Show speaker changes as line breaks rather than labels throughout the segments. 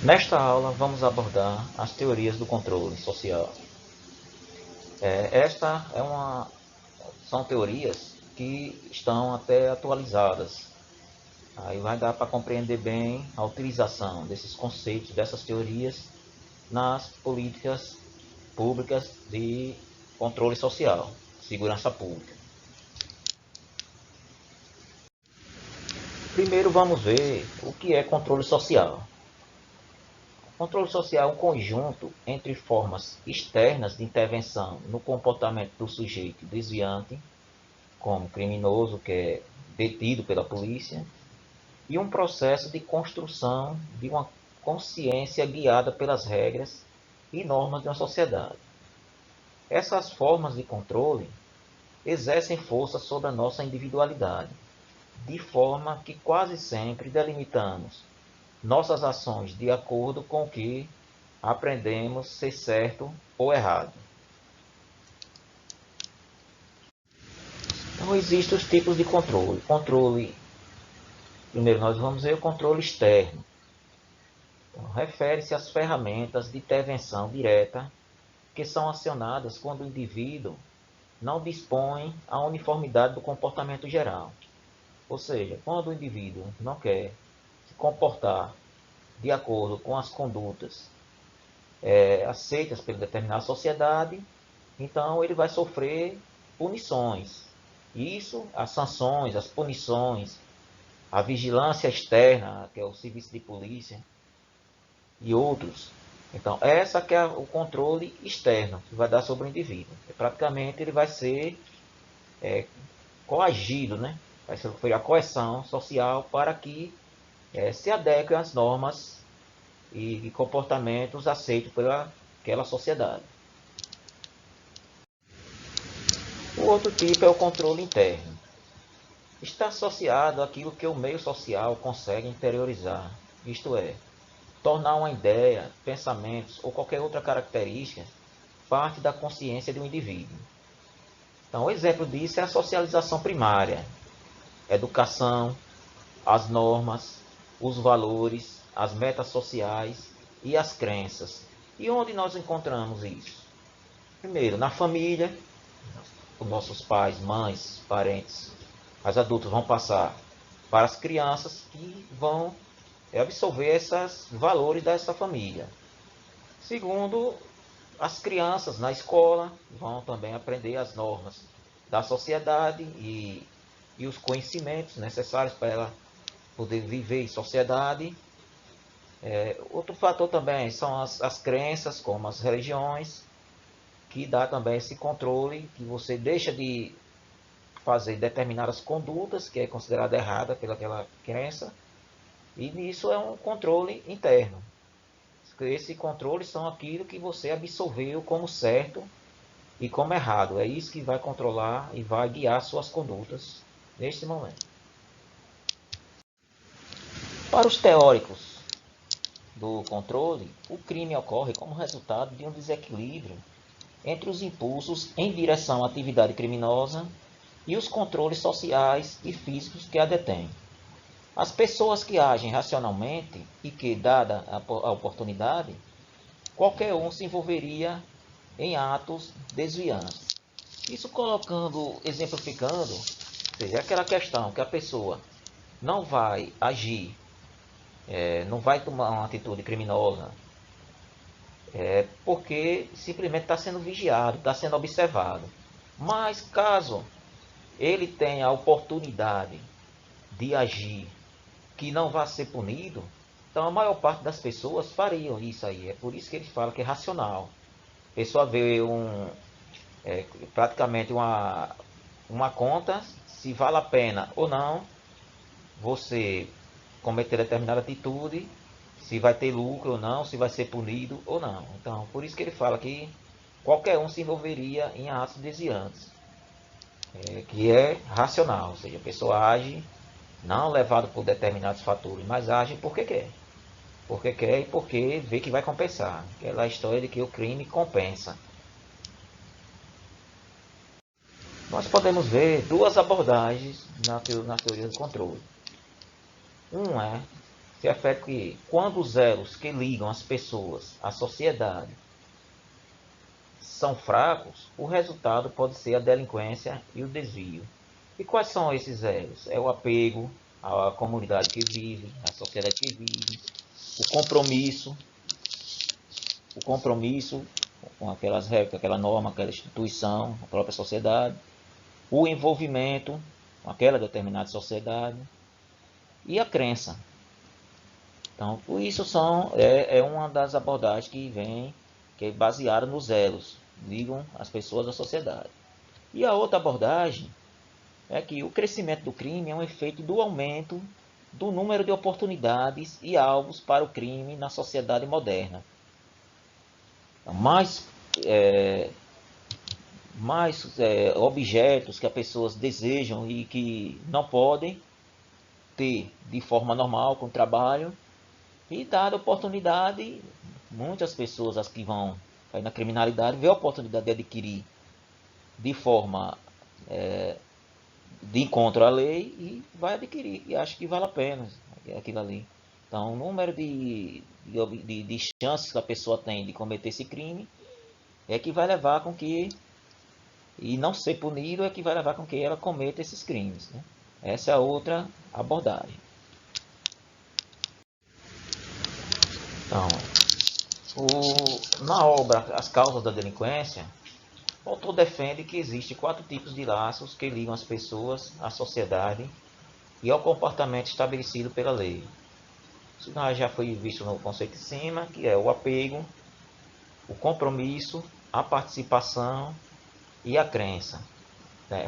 Nesta aula vamos abordar as teorias do controle social. Esta é são teorias que estão até atualizadas. Aí vai dar para compreender bem a utilização desses conceitos, dessas teorias nas políticas públicas de controle social, segurança pública. Primeiro vamos ver o que é controle social. Controle social é um conjunto entre formas externas de intervenção no comportamento do sujeito desviante, como criminoso que é detido pela polícia, e um processo de construção de uma consciência guiada pelas regras e normas de uma sociedade. Essas formas de controle exercem força sobre a nossa individualidade, de forma que quase sempre delimitamos nossas ações de acordo com o que aprendemos ser certo ou errado. Então existem os tipos de controle. Primeiro nós vamos ver o controle externo. Então, refere-se às ferramentas de intervenção direta que são acionadas quando o indivíduo não dispõe a uniformidade do comportamento geral. Ou seja, quando o indivíduo não quer se comportar de acordo com as condutas aceitas pela determinada sociedade, então ele vai sofrer punições. Isso, as sanções, as punições, a vigilância externa, que é o serviço de polícia, e outros. Então, essa que é o controle externo que vai dar sobre o indivíduo. Praticamente ele vai ser coagido, né? Vai sofrer a coerção social para que se adeque às normas e comportamentos aceitos pela aquela sociedade. O outro tipo é o controle interno. Está associado àquilo que o meio social consegue interiorizar, isto é, tornar uma ideia, pensamentos ou qualquer outra característica parte da consciência de um indivíduo. Então, o exemplo disso é a socialização primária, educação, as normas, os valores, as metas sociais e as crenças. E onde nós encontramos isso? Primeiro, na família, os nossos pais, mães, parentes, os adultos vão passar para as crianças que vão absorver esses valores dessa família. Segundo, as crianças na escola vão também aprender as normas da sociedade e os conhecimentos necessários para ela poder viver em sociedade. Outro fator também são as crenças, como as religiões, que dá também esse controle, que você deixa de fazer determinadas condutas, que é considerada errada pelaquela crença, e nisso é um controle interno. Esse controle são aquilo que você absorveu como certo e como errado. É isso que vai controlar e vai guiar suas condutas neste momento. Para os teóricos do controle, o crime ocorre como resultado de um desequilíbrio entre os impulsos em direção à atividade criminosa e os controles sociais e físicos que a detêm. As pessoas que agem racionalmente e que, dada a oportunidade, qualquer um se envolveria em atos desviantes. Isso colocando, exemplificando, ou seja, aquela questão que a pessoa não vai agir, não vai tomar uma atitude criminosa, porque simplesmente está sendo vigiado, está sendo observado. Mas caso ele tenha a oportunidade de agir que não vai ser punido, então a maior parte das pessoas fariam isso aí. É por isso que ele fala que é racional. A pessoa vê praticamente uma conta, se vale a pena ou não você cometer determinada atitude, se vai ter lucro ou não, se vai ser punido ou não. Então, por isso que ele fala que qualquer um se envolveria em atos desviantes, que é racional, ou seja, a pessoa age não levado por determinados fatores, mas age porque quer. Porque quer e porque vê que vai compensar. Aquela história de que o crime compensa. Nós podemos ver duas abordagens na teoria do controle. se refere que quando os elos que ligam as pessoas à sociedade são fracos, o resultado pode ser a delinquência e o desvio. E quais são esses elos? É o apego à comunidade que vive, à sociedade que vive, o compromisso com aquelas regras, com aquela norma, aquela instituição, a própria sociedade, o envolvimento com aquela determinada sociedade e a crença. Então, isso é uma das abordagens que é baseada nos elos, ligam as pessoas à sociedade. E a outra abordagem é que o crescimento do crime é um efeito do aumento do número de oportunidades e alvos para o crime na sociedade moderna. Então, mais objetos que as pessoas desejam e que não podem ter de forma normal com o trabalho, e dada a oportunidade, muitas pessoas as que vão cair na criminalidade vê a oportunidade de adquirir de forma de encontro à lei e vai adquirir e acha que vale a pena aquilo ali. Então, o número de chances que a pessoa tem de cometer esse crime é que vai levar com que, e não ser punido, é que vai levar com que ela cometa esses crimes, né? Essa é a outra abordagem. Então, na obra As Causas da Delinquência, o autor defende que existem 4 tipos de laços que ligam as pessoas à sociedade e ao comportamento estabelecido pela lei. Isso já foi visto no conceito de cima, que é o apego, o compromisso, a participação e a crença.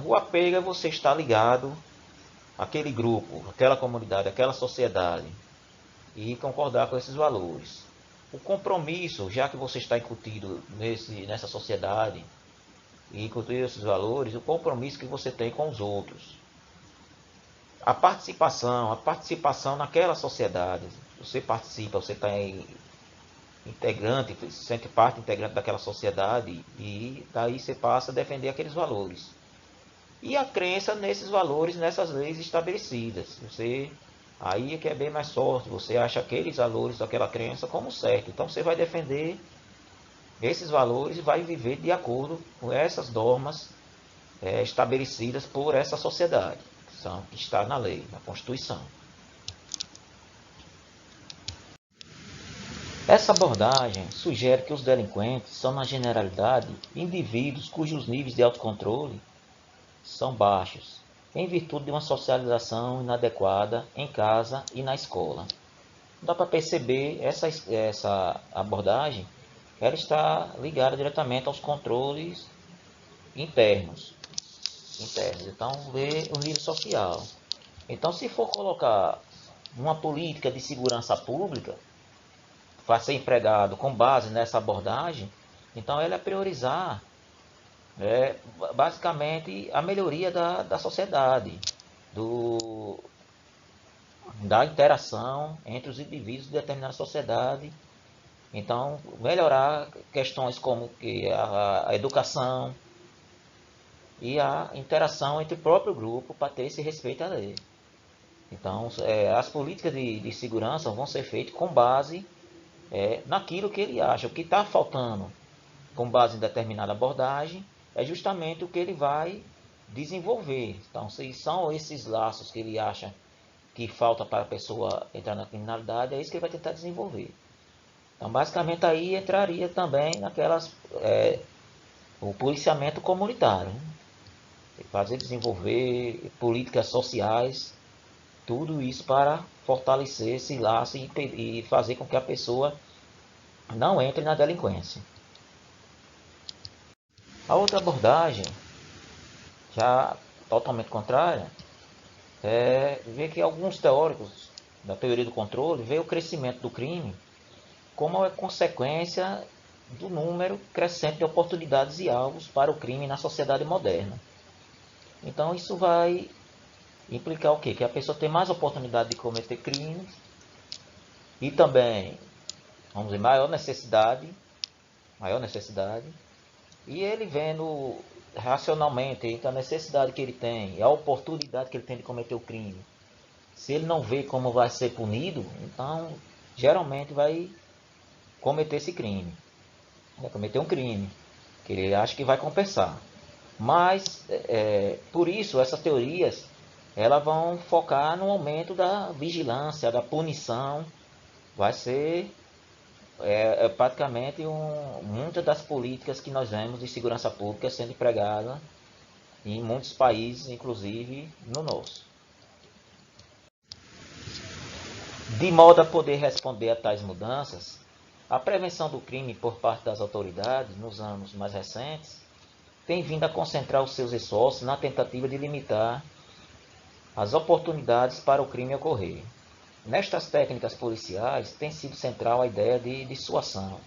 O apego é você estar ligado àquele grupo, àquela comunidade, àquela sociedade e concordar com esses valores. O compromisso, já que você está incutido nessa sociedade e incutir esses valores, o compromisso que você tem com os outros. A participação naquela sociedade. Você participa, você está integrante, se sente parte integrante daquela sociedade e daí você passa a defender aqueles valores. E a crença nesses valores, nessas leis estabelecidas. Aí é que é bem mais forte, você acha aqueles valores daquela crença como certo. Então você vai defender esses valores e vai viver de acordo com essas normas estabelecidas por essa sociedade, que está na lei, na Constituição. Essa abordagem sugere que os delinquentes são, na generalidade, indivíduos cujos níveis de autocontrole são baixos, em virtude de uma socialização inadequada em casa e na escola. Dá para perceber essa abordagem, ela está ligada diretamente aos controles internos. Então, vê o nível social. Então, se for colocar uma política de segurança pública para ser empregado com base nessa abordagem, então ela é priorizar basicamente a melhoria da sociedade, da interação entre os indivíduos de determinada sociedade. Então, melhorar questões como que a educação e a interação entre o próprio grupo para ter esse respeito à lei. Então, as políticas de segurança vão ser feitas com base naquilo que ele acha. O que está faltando com base em determinada abordagem é justamente o que ele vai desenvolver. Então, se são esses laços que ele acha que falta para a pessoa entrar na criminalidade, é isso que ele vai tentar desenvolver. Então, basicamente, aí entraria também o policiamento comunitário, né? Fazer desenvolver políticas sociais, tudo isso para fortalecer esse laço e fazer com que a pessoa não entre na delinquência. A outra abordagem, já totalmente contrária, é ver que alguns teóricos da teoria do controle veem o crescimento do crime como uma consequência do número crescente de oportunidades e alvos para o crime na sociedade moderna. Então isso vai implicar o quê? Que a pessoa tem mais oportunidade de cometer crimes e também, vamos dizer, maior necessidade, e ele vendo racionalmente entre a necessidade que ele tem e a oportunidade que ele tem de cometer o crime Se ele não vê como vai ser punido, então geralmente vai cometer esse crime. Vai cometer um crime, que ele acha que vai compensar. Mas, por isso, essas teorias elas vão focar no aumento da vigilância, da punição. Vai ser praticamente muitas das políticas que nós vemos de segurança pública sendo empregada em muitos países, inclusive no nosso. De modo a poder responder a tais mudanças, a prevenção do crime por parte das autoridades, nos anos mais recentes, tem vindo a concentrar os seus esforços na tentativa de limitar as oportunidades para o crime ocorrer. Nestas técnicas policiais, tem sido central a ideia de dissuasão,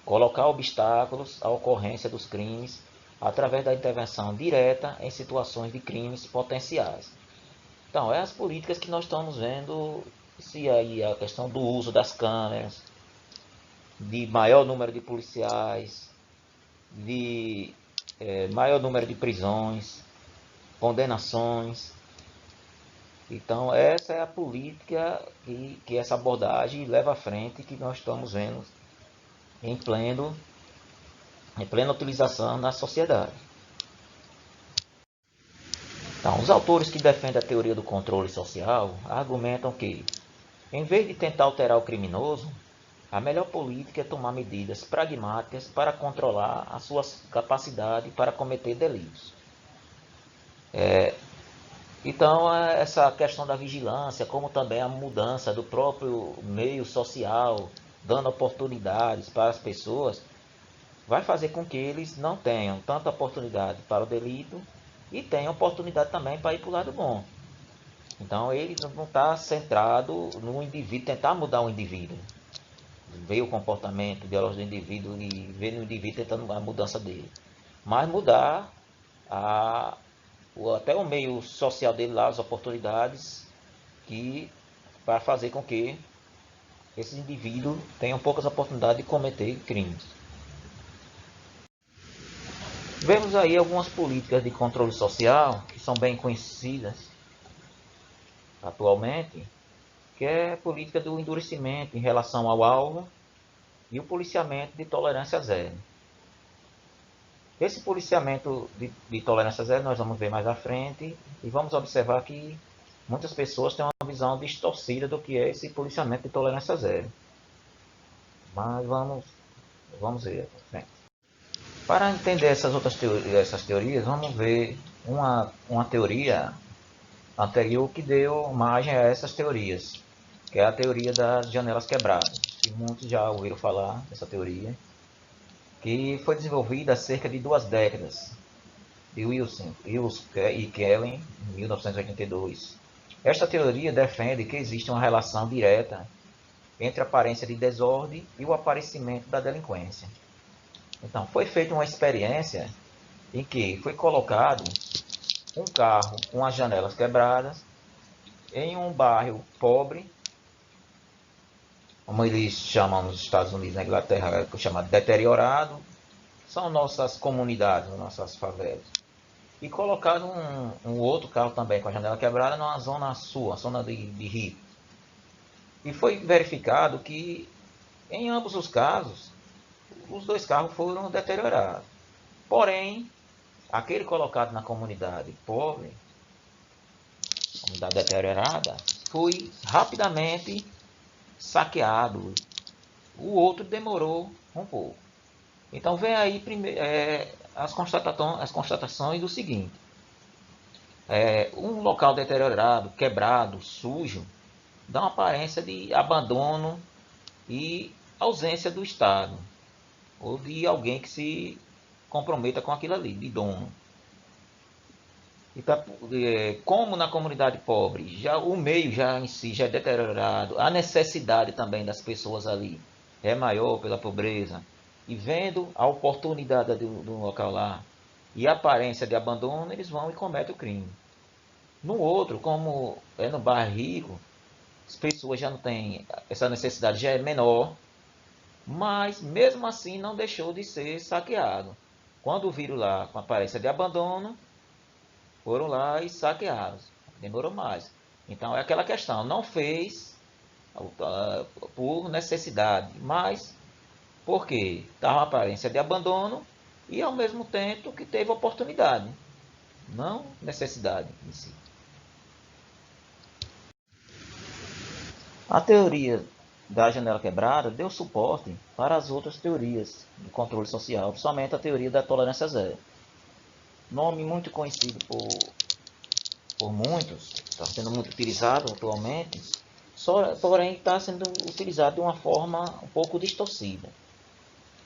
colocar obstáculos à ocorrência dos crimes através da intervenção direta em situações de crimes potenciais. Então, as políticas que nós estamos vendo, se aí a questão do uso das câmeras, de maior número de policiais, de maior número de prisões, condenações. Então, essa é a política que essa abordagem leva à frente, que nós estamos vendo em plena utilização na sociedade. Então, os autores que defendem a teoria do controle social argumentam que, em vez de tentar alterar o criminoso, a melhor política é tomar medidas pragmáticas para controlar a sua capacidade para cometer delitos. Então, essa questão da vigilância, como também a mudança do próprio meio social, dando oportunidades para as pessoas, vai fazer com que eles não tenham tanta oportunidade para o delito e tenham oportunidade também para ir para o lado bom. Então, ele não está centrado no indivíduo, tentar mudar o indivíduo, ver o comportamento ideológico do indivíduo e ver no indivíduo tentando a mudança dele, mas mudar até o meio social dele lá, as oportunidades para fazer com que esses indivíduos tenham poucas oportunidades de cometer crimes. Vemos aí algumas políticas de controle social que são bem conhecidas atualmente, que é a política do endurecimento em relação ao alvo e o policiamento de tolerância zero. Esse policiamento de tolerância zero nós vamos ver mais à frente e vamos observar que muitas pessoas têm uma visão distorcida do que é esse policiamento de tolerância zero. Mas vamos ver. Para entender essas teorias, vamos ver uma teoria anterior que deu margem a essas teorias, que é a teoria das janelas quebradas. E muitos já ouviram falar dessa teoria, que foi desenvolvida há cerca de 2 décadas, de Wilson e Kellen, em 1982. Esta teoria defende que existe uma relação direta entre a aparência de desordem e o aparecimento da delinquência. Então, foi feita uma experiência em que foi colocado um carro com as janelas quebradas em um bairro pobre, como eles chamam nos Estados Unidos, na Inglaterra, chamado deteriorado, são nossas comunidades, nossas favelas. E colocado um outro carro também com a janela quebrada numa zona sul, a zona de rico. E foi verificado que, em ambos os casos, os 2 carros foram deteriorados. Porém, aquele colocado na comunidade pobre, comunidade deteriorada, foi rapidamente saqueado. O outro demorou um pouco. Então vem aí as constatações do seguinte. Um local deteriorado, quebrado, sujo, dá uma aparência de abandono e ausência do Estado, ou de alguém que se comprometa com aquilo ali, de dono. Então, como na comunidade pobre, já o meio já em si já é deteriorado, a necessidade também das pessoas ali é maior pela pobreza, e vendo a oportunidade do local lá e a aparência de abandono, eles vão e cometem o crime. No outro, como é no bairro rico, as pessoas já não têm, essa necessidade já é menor, mas mesmo assim não deixou de ser saqueado. Quando viram lá com a aparência de abandono, foram lá e saquearam. Demorou mais. Então é aquela questão, não fez por necessidade, mas porque estava uma aparência de abandono e ao mesmo tempo que teve oportunidade, não necessidade em si. A teoria da janela quebrada deu suporte para as outras teorias do controle social, principalmente a teoria da tolerância zero. Nome muito conhecido por muitos, está sendo muito utilizado atualmente, porém está sendo utilizado de uma forma um pouco distorcida.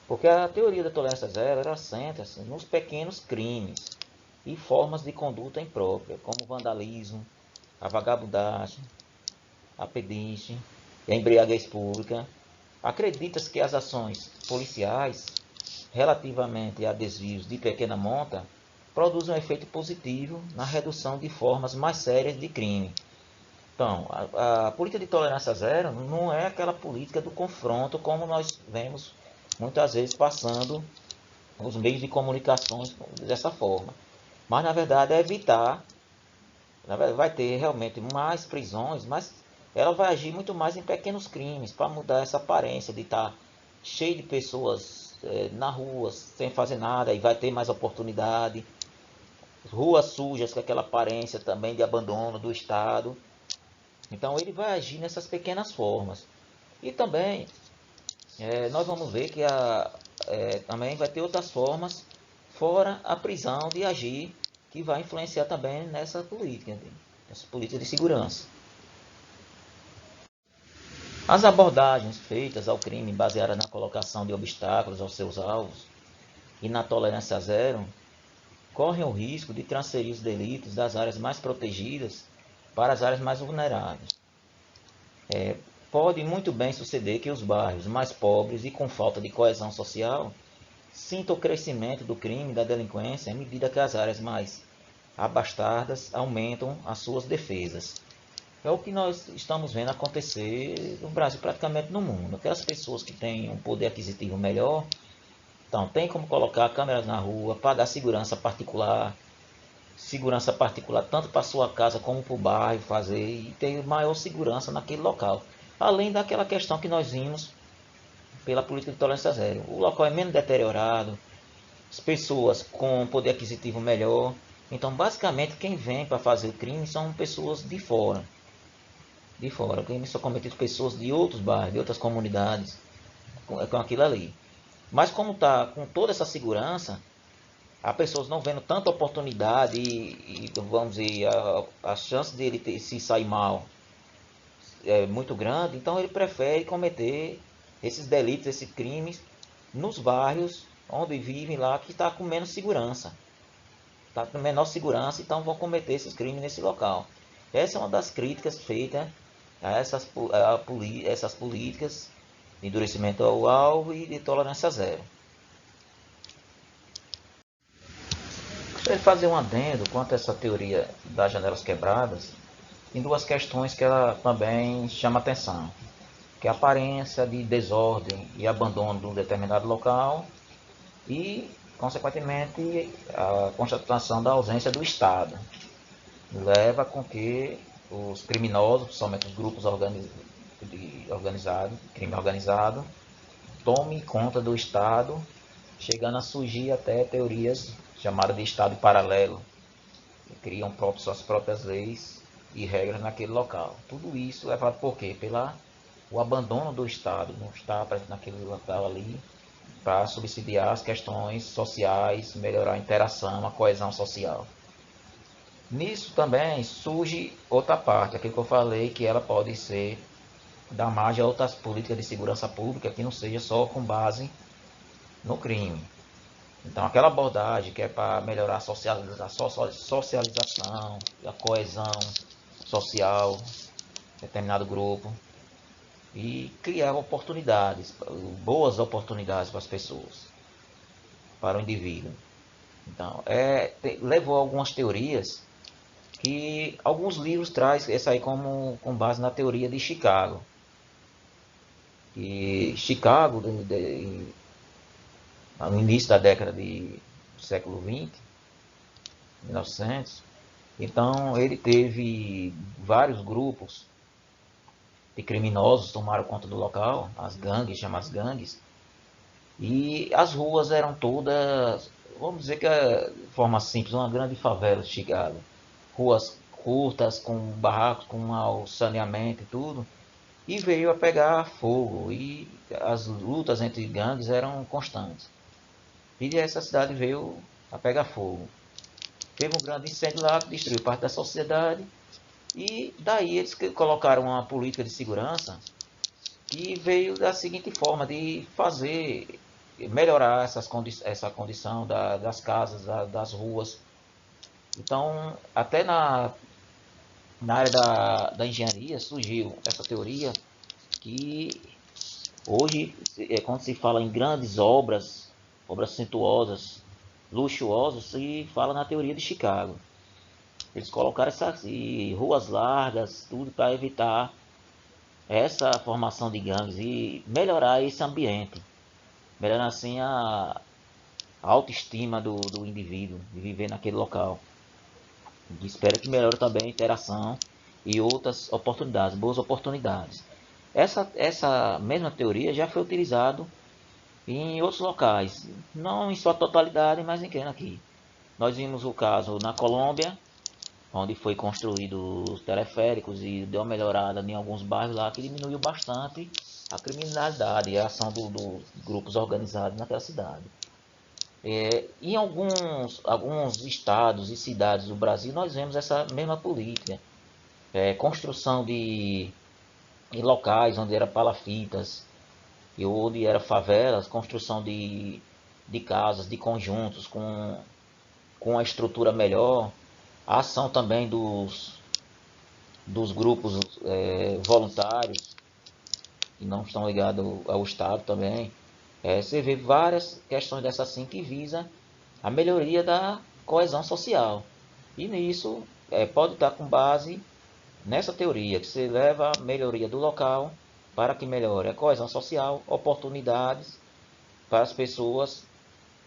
Porque a teoria da tolerância zero ela centra-se nos pequenos crimes e formas de conduta imprópria, como o vandalismo, a vagabundagem, a pedinte e a embriaguez pública. Acredita-se que as ações policiais relativamente a desvios de pequena monta produzem um efeito positivo na redução de formas mais sérias de crime. Então, a política de tolerância zero não é aquela política do confronto como nós vemos muitas vezes passando os meios de comunicações dessa forma. Mas, na verdade, é evitar, vai ter realmente mais prisões, mas ela vai agir muito mais em pequenos crimes, para mudar essa aparência de estar cheio de pessoas na rua, sem fazer nada, e vai ter mais oportunidade. Ruas sujas, com aquela aparência também de abandono do Estado. Então ele vai agir nessas pequenas formas. E também nós vamos ver que também vai ter outras formas, fora a prisão, de agir, que vai influenciar também nessa política de segurança. As abordagens feitas ao crime baseadas na colocação de obstáculos aos seus alvos e na tolerância zero correm o risco de transferir os delitos das áreas mais protegidas para as áreas mais vulneráveis. Pode muito bem suceder que os bairros mais pobres e com falta de coesão social sintam o crescimento do crime e da delinquência à medida que as áreas mais abastadas aumentam as suas defesas. É o que nós estamos vendo acontecer no Brasil, praticamente no mundo. Aquelas pessoas que têm um poder aquisitivo melhor, então tem como colocar câmeras na rua, pagar segurança particular tanto para sua casa como para o bairro fazer, e ter maior segurança naquele local. Além daquela questão que nós vimos pela política de tolerância zero. O local é menos deteriorado, as pessoas com poder aquisitivo melhor. Então, basicamente, quem vem para fazer o crime são pessoas de fora. De fora. O crime são cometidos por pessoas de outros bairros, de outras comunidades, com aquilo ali. Mas como está com toda essa segurança, as pessoas não vendo tanta oportunidade e vamos dizer, a chance dele se sair mal é muito grande, então ele prefere cometer esses delitos, esses crimes nos bairros onde vivem lá, que está com menos segurança. Está com menor segurança, então vão cometer esses crimes nesse local. Essa é uma das críticas feitas a essas políticas de endurecimento ao alvo e de tolerância zero. Gostaria de fazer um adendo quanto a essa teoria das janelas quebradas, em duas questões que ela também chama atenção, que é a aparência de desordem e abandono de um determinado local e, consequentemente, a constatação da ausência do Estado. Leva com que os criminosos, principalmente os grupos organizados, crime organizado, tomem conta do Estado, chegando a surgir até teorias chamadas de Estado paralelo, que criam suas próprias leis e regras naquele local. Tudo isso levado por quê? O abandono do Estado, não está presente naquele local ali, para subsidiar as questões sociais, melhorar a interação, a coesão social. Nisso também surge outra parte, aquilo que eu falei, que ela pode ser dar margem a outras políticas de segurança pública que não seja só com base no crime. Então, aquela abordagem que é para melhorar a socialização, a coesão social, determinado grupo, e criar oportunidades, boas oportunidades para as pessoas, para o indivíduo. Então, levou a algumas teorias que alguns livros trazem essa aí com base na teoria de Chicago. E Chicago, no início da década do século XX, 1900, Então ele teve vários grupos de criminosos tomaram conta do local, as gangues, chamadas gangues, e as ruas eram todas, vamos dizer que de forma simples, uma grande favela de Chicago. Ruas curtas, com barracos, com mau saneamento e tudo, e veio a pegar fogo, e as lutas entre gangues eram constantes. E essa cidade veio a pegar fogo. Teve um grande incêndio lá que destruiu parte da sociedade, e daí eles colocaram uma política de segurança que veio da seguinte forma, de fazer, melhorar essa condição das casas, das ruas. Então, até na área da engenharia surgiu essa teoria que hoje, quando se fala em grandes obras, obras suntuosas, luxuosas, se fala na teoria de Chicago. Eles colocaram essas ruas largas, tudo para evitar essa formação de gangues e melhorar esse ambiente, melhorar assim a autoestima do indivíduo de viver naquele local. E espera que melhore também a interação e outras oportunidades, boas oportunidades. Essa mesma teoria já foi utilizada em outros locais, não em sua totalidade, mas em aqui. Nós vimos o caso na Colômbia, onde foi construído os teleféricos e deu uma melhorada em alguns bairros lá que diminuiu bastante a criminalidade e a ação dos grupos organizados naquela cidade. Em alguns estados e cidades do Brasil nós vemos essa mesma política. Construção em locais onde era palafitas e onde era favelas, construção de casas, de conjuntos com a estrutura melhor, a ação também dos grupos voluntários que não estão ligados ao Estado também. Você vê várias questões dessas assim que visa a melhoria da coesão social. E nisso pode estar com base nessa teoria, que se leva a melhoria do local para que melhore a coesão social, oportunidades para as pessoas,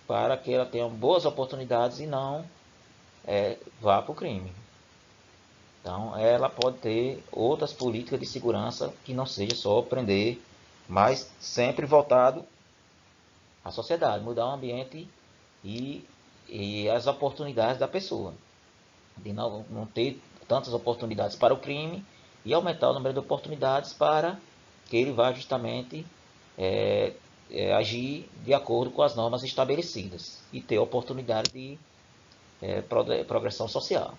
para que elas tenham boas oportunidades e não vá para o crime. Então, ela pode ter outras políticas de segurança que não seja só prender, mas sempre voltado à sociedade, mudar o ambiente e as oportunidades da pessoa. De não ter tantas oportunidades para o crime e aumentar o número de oportunidades para que ele vá justamente agir de acordo com as normas estabelecidas e ter oportunidade de progressão social.